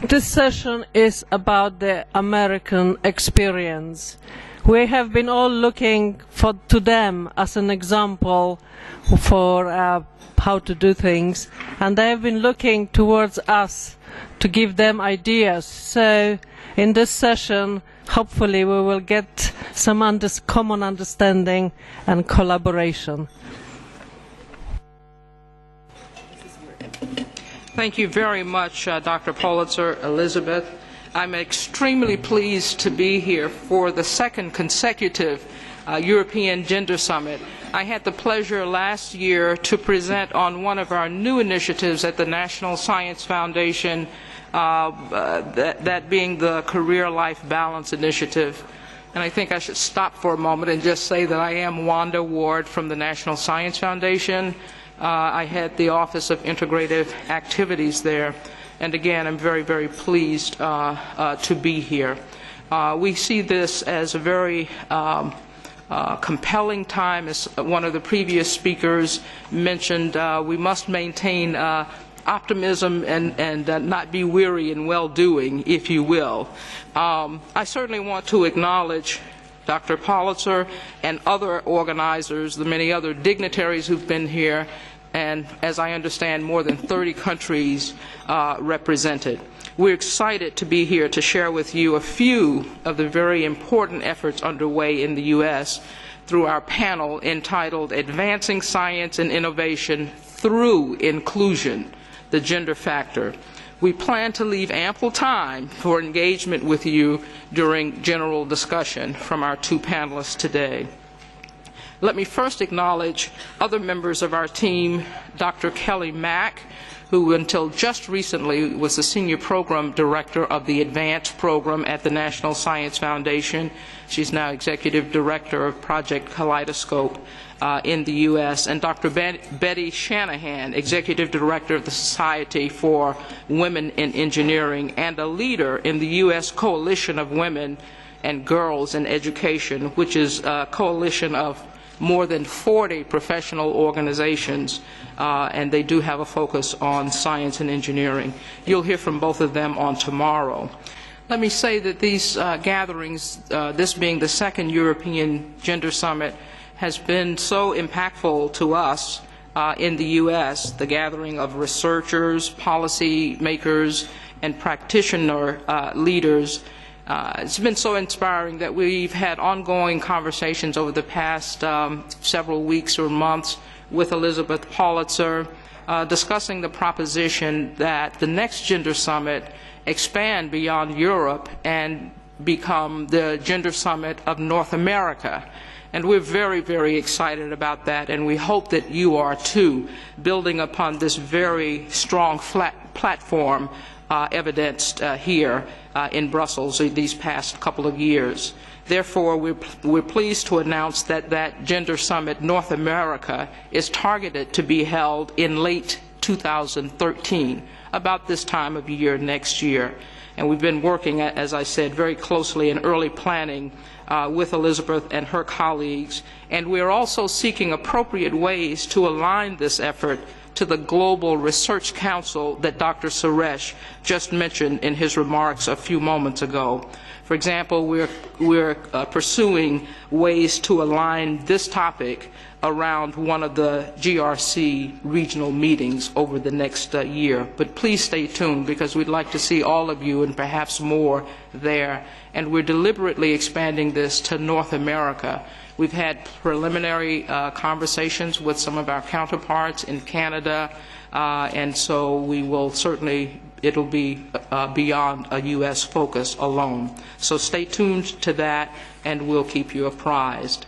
This session is about the American experience. We have been all looking to them as an example for how to do things, and they have been looking towards us to give them ideas. So in this session, hopefully we will get some common understanding and collaboration. Thank you very much, Dr. Pulitzer, Elizabeth. I'm extremely pleased to be here for the second consecutive European Gender Summit. I had the pleasure last year to present on one of our new initiatives at the National Science Foundation, that being the Career Life Balance Initiative. And I think I should stop for a moment and just say that I am Wanda Ward from the National Science Foundation. I had the Office of Integrative Activities there, and again, I'm very, very pleased to be here. We see this as a very compelling time. As one of the previous speakers mentioned, we must maintain optimism and not be weary in well-doing, if you will. I certainly want to acknowledge Dr. Pulitzer and other organizers, the many other dignitaries who've been here, and as I understand, more than 30 countries represented. We're excited to be here to share with you a few of the very important efforts underway in the U.S. through our panel entitled Advancing Science and Innovation Through Inclusion, the Gender Factor. We plan to leave ample time for engagement with you during general discussion from our two panelists today. Let me first acknowledge other members of our team, Dr. Kelly Mack, who until just recently was the Senior Program Director of the Advanced Program at the National Science Foundation. She's now Executive Director of Project Kaleidoscope in the U.S., and Dr. Betty Shanahan, Executive Director of the Society for Women in Engineering and a leader in the U.S. Coalition of Women and Girls in Education, which is a coalition of more than 40 professional organizations, and they do have a focus on science and engineering. You'll hear from both of them on tomorrow. Let me say that these gatherings, this being the second European Gender Summit, has been so impactful to us in the U.S., the gathering of researchers, policy makers, and practitioner leaders. It's been so inspiring that we've had ongoing conversations over the past several weeks or months with Elizabeth Pulitzer, discussing the proposition that the next Gender Summit expand beyond Europe and become the Gender Summit of North America. And we're very, very excited about that, and we hope that you are too, building upon this very strong platform evidenced here in Brussels these past couple of years. Therefore, we're pleased to announce that that Gender Summit North America is targeted to be held in late 2013, about this time of year next year. And we've been working, as I said, very closely in early planning with Elizabeth and her colleagues, and we're also seeking appropriate ways to align this effort to the Global Research Council that Dr. Suresh just mentioned in his remarks a few moments ago. For example, we're pursuing ways to align this topic around one of the GRC regional meetings over the next year. But please stay tuned, because we'd like to see all of you and perhaps more there. And we're deliberately expanding this to North America. We've had preliminary conversations with some of our counterparts in Canada, and so we will certainly, it'll be beyond a U.S. focus alone. So stay tuned to that, and we'll keep you apprised.